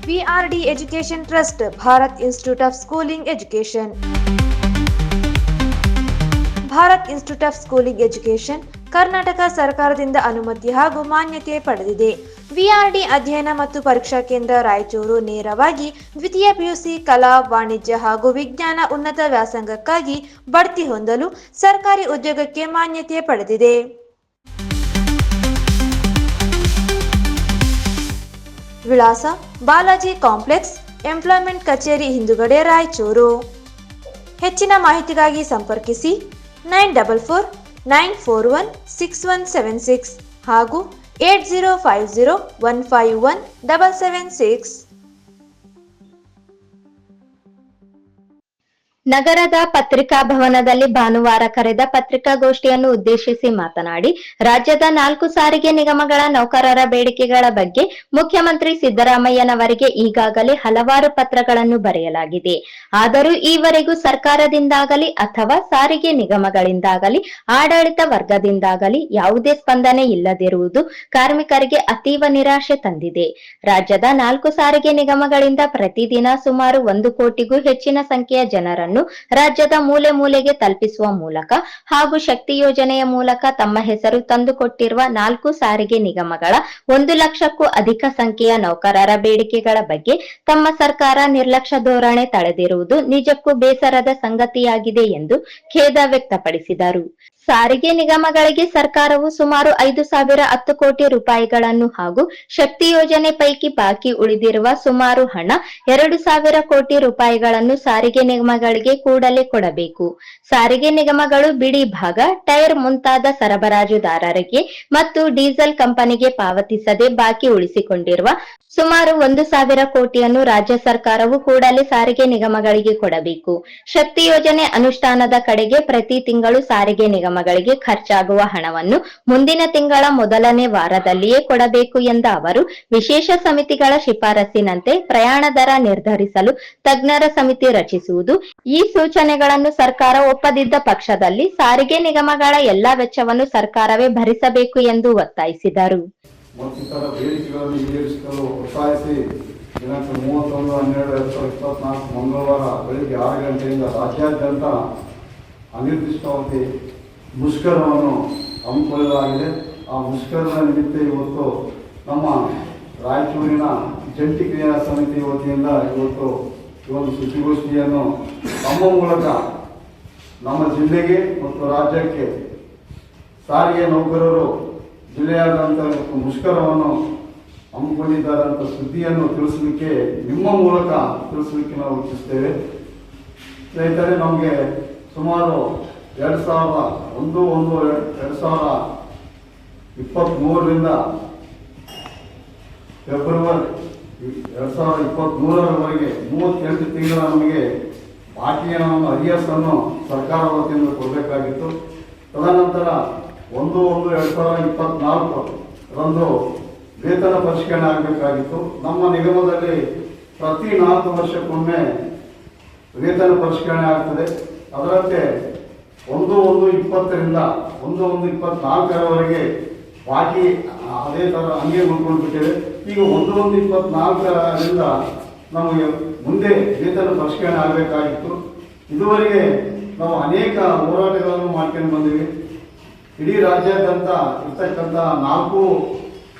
VRD Education Trust, Bharat Institute of Schooling Education. Bharat institute of schooling education Karnataka ಸರ್ಕಾರದಿಂದ ಅನುಮತಿ ಹಾಗೂ ಮಾನ್ಯತೆ ಪಡೆದಿದೆ. ವಿಆರ್ಡಿ ಅಧ್ಯಯನ ಮತ್ತು ಪರೀಕ್ಷಾ ಕೇಂದ್ರ ರಾಯಚೂರು ನೇರವಾಗಿ ದ್ವಿತೀಯ ಪಿಯುಸಿ ಕಲಾ, ವಾಣಿಜ್ಯ ಹಾಗೂ ವಿಜ್ಞಾನ ಉನ್ನತ ವ್ಯಾಸಂಗಕ್ಕಾಗಿ ಬಡ್ತಿ ಹೊಂದಲು ಸರ್ಕಾರಿ ಉದ್ಯೋಗಕ್ಕೆ ಮಾನ್ಯತೆ ಪಡೆದಿದೆ. ವಿಳಾಸ: ಬಾಲಾಜಿ ಕಾಂಪ್ಲೆಕ್ಸ್, ಎಂಪ್ಲಾಯ್ಮೆಂಟ್ ಕಚೇರಿ ಹಿಂದುಗಡೆ, ರಾಯಚೂರು. ಹೆಚ್ಚಿನ ಮಾಹಿತಿಗಾಗಿ ಸಂಪರ್ಕಿಸಿ 9449416176 ಹಾಗೂ 8050151776. ನಗರದ ಪತ್ರಿಕಾ ಭವನದಲ್ಲಿ ಭಾನುವಾರ ಕರೆದ ಪತ್ರಿಕಾಗೋಷ್ಠಿಯನ್ನು ಉದ್ದೇಶಿಸಿ ಮಾತನಾಡಿ, ರಾಜ್ಯದ 4 ಸಾರಿಗೆ ನಿಗಮಗಳ ನೌಕರರ ಬೇಡಿಕೆಗಳ ಬಗ್ಗೆ ಮುಖ್ಯಮಂತ್ರಿ ಸಿದ್ದರಾಮಯ್ಯನವರಿಗೆ ಈಗಾಗಲೇ ಹಲವಾರು ಪತ್ರಗಳನ್ನು ಬರೆಯಲಾಗಿದೆ. ಆದರೂ ಈವರೆಗೂ ಸರ್ಕಾರದಿಂದಾಗಲಿ ಅಥವಾ ಸಾರಿಗೆ ನಿಗಮಗಳಿಂದಾಗಲಿ ಆಡಳಿತ ವರ್ಗದಿಂದಾಗಲಿ ಯಾವುದೇ ಸ್ಪಂದನೆ ಇಲ್ಲದಿರುವುದು ಕಾರ್ಮಿಕರಿಗೆ ಅತೀವ ನಿರಾಶೆ ತಂದಿದೆ. ರಾಜ್ಯದ 4 ಸಾರಿಗೆ ನಿಗಮಗಳಿಂದ ಪ್ರತಿದಿನ ಸುಮಾರು 1 ಕೋಟಿಗೂ ಹೆಚ್ಚಿನ ಸಂಖ್ಯೆಯ ಜನರನ್ನು ರಾಜ್ಯದ ಮೂಲೆ ಮೂಲೆಗೆ ತಲುಪಿಸುವ ಮೂಲಕ ಹಾಗೂ ಶಕ್ತಿ ಯೋಜನೆಯ ಮೂಲಕ ತಮ್ಮ ಹೆಸರು ತಂದುಕೊಟ್ಟಿರುವ 4 ಸಾರಿಗೆ ನಿಗಮಗಳ 1 ಲಕ್ಷಕ್ಕೂ ಅಧಿಕ ಸಂಖ್ಯೆಯ ನೌಕರರ ಬೇಡಿಕೆಗಳ ಬಗ್ಗೆ ತಮ್ಮ ಸರ್ಕಾರ ನಿರ್ಲಕ್ಷ್ಯ ಧೋರಣೆ ತಳೆದಿರುವುದು ನಿಜಕ್ಕೂ ಬೇಸರದ ಸಂಗತಿಯಾಗಿದೆ ಎಂದು ಖೇದ ವ್ಯಕ್ತಪಡಿಸಿದರು. ಸಾರಿಗೆ ನಿಗಮಗಳಿಗೆ ಸರ್ಕಾರವು ಸುಮಾರು 5,010 ಕೋಟಿ ರೂಪಾಯಿಗಳನ್ನು ಹಾಗೂ ಶಕ್ತಿ ಯೋಜನೆ ಪೈಕಿ ಬಾಕಿ ಉಳಿದಿರುವ ಸುಮಾರು ಹಣ 2,000 ಕೋಟಿ ರೂಪಾಯಿಗಳನ್ನು ಸಾರಿಗೆ ನಿಗಮಗಳಿಗೆ ಕೂಡಲೇ ಕೊಡಬೇಕು. ಸಾರಿಗೆ ನಿಗಮಗಳು ಬಿಡಿ ಭಾಗ, ಟೈರ್ ಮುಂತಾದ ಸರಬರಾಜುದಾರರಿಗೆ ಮತ್ತು ಡೀಸೆಲ್ ಕಂಪನಿಗೆ ಪಾವತಿಸದೆ ಬಾಕಿ ಉಳಿಸಿಕೊಂಡಿರುವ ಸುಮಾರು 1,000 ಕೋಟಿಯನ್ನು ರಾಜ್ಯ ಸರ್ಕಾರವು ಕೂಡಲೇ ಸಾರಿಗೆ ನಿಗಮಗಳಿಗೆ ಕೊಡಬೇಕು. ಶಕ್ತಿ ಯೋಜನೆ ಅನುಷ್ಠಾನದ ಕಡೆಗೆ ಪ್ರತಿ ತಿಂಗಳು ಸಾರಿಗೆ ನಿಗಮಗಳಿಗೆ ಖರ್ಚಾಗುವ ಹಣವನ್ನು ಮುಂದಿನ ತಿಂಗಳ ಮೊದಲನೇ ವಾರದಲ್ಲಿಯೇ ಕೊಡಬೇಕು ಎಂದ ಅವರು, ವಿಶೇಷ ಸಮಿತಿಗಳ ಶಿಫಾರಸಿನಂತೆ ಪ್ರಯಾಣ ದರ ನಿರ್ಧರಿಸಲು ತಜ್ಞರ ಸಮಿತಿ ರಚಿಸುವುದು, ಈ ಸೂಚನೆಗಳನ್ನು ಸರ್ಕಾರ ಒಪ್ಪದಿದ್ದ ಪಕ್ಷದಲ್ಲಿ ಸಾರಿಗೆ ನಿಗಮಗಳ ಎಲ್ಲಾ ವೆಚ್ಚವನ್ನು ಸರ್ಕಾರವೇ ಭರಿಸಬೇಕು ಎಂದು ಒತ್ತಾಯಿಸಿದರು. ಮತ್ತಿತರ ಬೇಡಿಕೆಗಳನ್ನು ಈಡೇರಿಸಲು ಒತ್ತಾಯಿಸಿ ದಿನಾಂಕ 31/12/2024 ಮಂಗಳವಾರ ಬೆಳಗ್ಗೆ 6 ಗಂಟೆಯಿಂದ ರಾಜ್ಯಾದ್ಯಂತ ಅನಿರ್ದಿಷ್ಟಾವಧಿ ಮುಷ್ಕರವನ್ನು ಹಮ್ಮಿಕೊಳ್ಳಲಾಗಿದೆ. ಆ ಮುಷ್ಕರದ ನಿಮಿತ್ತ ಇವತ್ತು ನಮ್ಮ ರಾಯಚೂರಿನ ಜಂಟಿ ಕ್ರಿಯಾ ಸಮಿತಿ ವತಿಯಿಂದ ಇವತ್ತು ಈ ಒಂದು ಸುದ್ದಿಗೋಷ್ಠಿಯನ್ನು ತಮ್ಮ ಮೂಲಕ ನಮ್ಮ ಜಿಲ್ಲೆಗೆ ಮತ್ತು ರಾಜ್ಯಕ್ಕೆ ಸಾರಿಗೆ ನೌಕರರು ಜಿಲ್ಲೆಯಾದಂಥ ಮುಷ್ಕರವನ್ನು ಹಮ್ಮಿಕೊಂಡಿದ್ದಾರೆ ಅಂತ ಸುದ್ದಿಯನ್ನು ತಿಳಿಸಲಿಕ್ಕೆ ನಿಮ್ಮ ಮೂಲಕ ತಿಳಿಸಲಿಕ್ಕೆ ನಾವು ಇಚ್ಛಿಸ್ತೇವೆ. ಸ್ನೇಹಿತರೆ, ನಮಗೆ ಸುಮಾರು 2023ರಿಂದ ಫೆಬ್ರವರಿ 2023ರವರೆಗೆ 38 ತಿಂಗಳ ನಮಗೆ ಬಾಕಿಯ ಅರಿಯಸ್ಸನ್ನು ಸರ್ಕಾರ ವತಿಯಿಂದ ಕೊಡಬೇಕಾಗಿತ್ತು. ತದನಂತರ 1/1/2024ರಂದು ವೇತನ ಪರಿಷ್ಕರಣೆ ಆಗಬೇಕಾಗಿತ್ತು. ನಮ್ಮ ನಿಗಮದಲ್ಲಿ ಪ್ರತಿ 4 ವರ್ಷಕ್ಕೊಮ್ಮೆ ವೇತನ ಪರಿಷ್ಕರಣೆ ಆಗ್ತದೆ. ಅದರಂತೆ 1/1/20ರಿಂದ 1/1/24ರವರೆಗೆ ಬಾಕಿ ಅದೇ ಥರ ಹಂಗೆ ಉಳ್ಕೊಂಡ್ಬಿಟ್ಟಿದೆ. ಈಗ 1/1/24ರಿಂದ ನಮಗೆ ಮುಂದೆ ವೇತನ ಪರಿಷ್ಕರಣೆ ಆಗಬೇಕಾಗಿತ್ತು. ಇದುವರೆಗೆ ನಾವು ಅನೇಕ ಹೋರಾಟಗಳನ್ನು ಮಾಡ್ಕೊಂಡು ಬಂದಿವಿ. ಇಡೀ ರಾಜ್ಯಾದ್ಯಂತ ಇರ್ತಕ್ಕಂಥ 4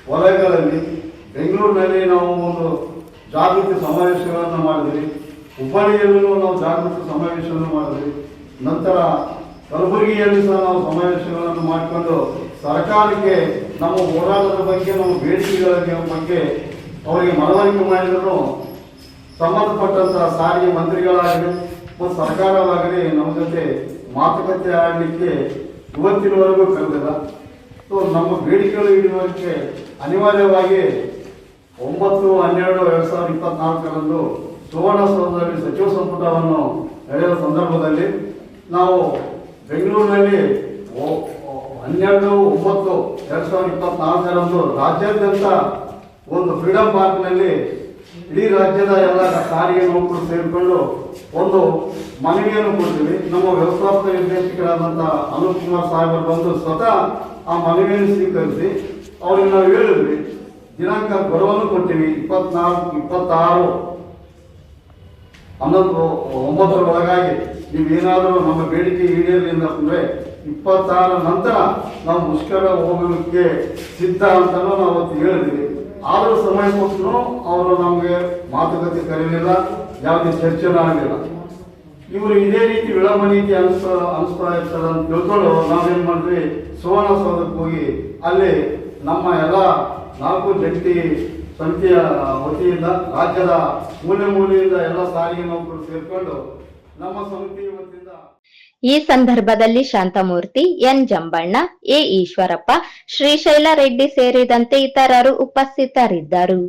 ವಲಯಗಳಲ್ಲಿ ಬೆಂಗಳೂರಿನಲ್ಲಿ ನಾವು ಒಂದು ಜಾಗೃತಿ ಸಮಾವೇಶಗಳನ್ನು ಮಾಡಿದ್ವಿ. ಹುಬ್ಬಳ್ಳಿಯಲ್ಲೂ ನಾವು ಜಾಗೃತಿ ಸಮಾವೇಶವನ್ನು ಮಾಡಿದ್ವಿ. ನಂತರ ಕಲಬುರಗಿಯಲ್ಲಿ ಸಹ ನಾವು ಸಮಾವೇಶಗಳನ್ನು ಮಾಡಿಕೊಂಡು ಸರ್ಕಾರಕ್ಕೆ ನಮ್ಮ ಹೋರಾಟದ ಬಗ್ಗೆ, ನಮ್ಮ ಬೇಡಿಕೆಗಳ ಬಗ್ಗೆ ಅವರಿಗೆ ಮನವರಿಕೆ ಮಾಡಿದರೂ ಸಂಬಂಧಪಟ್ಟಂಥ ಸಾರಿಗೆ ಮಂತ್ರಿಗಳಾಗಲಿ ಮತ್ತು ಸರ್ಕಾರವಾಗಲಿ ನಮ್ಮ ಜೊತೆ ಮಾತುಕತೆ ಆಡಲಿಕ್ಕೆ ಇವತ್ತಿನವರೆಗೂ ಕರೆದಿಲ್ಲ. ಸೊ ನಮ್ಮ ಬೇಡಿಕೆಗಳು ಈಡೇರಿಕೆ ಅನಿವಾರ್ಯವಾಗಿ 9/12/2024ರಂದು ಸುವರ್ಣಸೌಧದಲ್ಲಿ ಸಚಿವ ಸಂಪುಟವನ್ನು ನಡೆಯುವ ಸಂದರ್ಭದಲ್ಲಿ ನಾವು ಬೆಂಗಳೂರಿನಲ್ಲಿ 12/9/2024ರಂದು ರಾಜ್ಯಾದ್ಯಂತ ಒಂದು ಫ್ರೀಡಂ ಪಾರ್ಕ್ನಲ್ಲಿ ಇಡೀ ರಾಜ್ಯದ ಎಲ್ಲ ಸಾರಿಗೆ ನೌಕರರು ಸೇರಿಕೊಂಡು ಒಂದು ಮನವಿಯನ್ನು ಕೊಡ್ತೀವಿ. ನಮ್ಮ ವ್ಯವಸ್ಥಾಪಕ ನಿರ್ದೇಶಕರಾದಂಥ ಅನೂಪ್ ಕುಮಾರ್ ಸಾಹೇಬರು ಬಂದು ಸ್ವತಃ ಆ ಮನವಿಯನ್ನು ಸ್ವೀಕರಿಸಿ ಅವ್ರಿಗೆ ನಾವು ಹೇಳಿದ್ವಿ, ದಿನಾಂಕ ಗಡುವನ್ನು ಕೊಟ್ಟಿವಿ. 24, 26, 11 ಒಳಗಾಗಿ ನೀವೇನಾದರೂ ನಮ್ಮ ಬೇಡಿಕೆ ಈಡೇರಲಿಲ್ಲ ಅಂದರೆ 26 ನಂತರ ನಾವು ಮುಷ್ಕರ ಹೋಗಲಿಕ್ಕೆ ಸಿದ್ಧ ಅಂತಲೂ ನಾವು ಅವತ್ತು ಹೇಳಿದ್ವಿ. ಆದರೂ ಸಮಯ ಕೊಟ್ಟರು ಅವರು ನಮಗೆ ಮಾತುಕತೆ ಕರೀಲಿಲ್ಲ, ಯಾವುದೇ ಚರ್ಚೆನೂ ಆಗಲಿಲ್ಲ. ಇವರು ಇದೇ ರೀತಿ ವಿಳಂಬ ನೀತಿ ಅನಿಸ್ತಾ ಇರ್ತಾರೆ ಅಂತ ತಿಳ್ಕೊಂಡು ನಾವೇನು ಮಾಡಿದ್ವಿ, ಸುವರ್ಣಸೌಧಕ್ಕೆ ಹೋಗಿ ಅಲ್ಲಿ ನಮ್ಮ ಎಲ್ಲ 4 ಜಂಟಿ ಸಮಿತಿಯ ವತಿಯಿಂದ ರಾಜ್ಯದ ಮೂಲೆಯಿಂದ ಎಲ್ಲ ಸಾರಿಗೆ ನೌಕರರು ಸೇರ್ಕೊಂಡು ನಮ್ಮ ಸಮಿತಿ ವತಿಯಿಂದ ಈ ಸಂದರ್ಭದಲ್ಲಿ ಶಾಂತಮೂರ್ತಿ, ಎನ್ ಜಂಬಣ್ಣ, ಎ ಈಶ್ವರಪ್ಪ, ಶ್ರೀಶೈಲ ರೆಡ್ಡಿ ಸೇರಿದಂತೆ ಇತರರು ಉಪಸ್ಥಿತರಿದ್ದರು.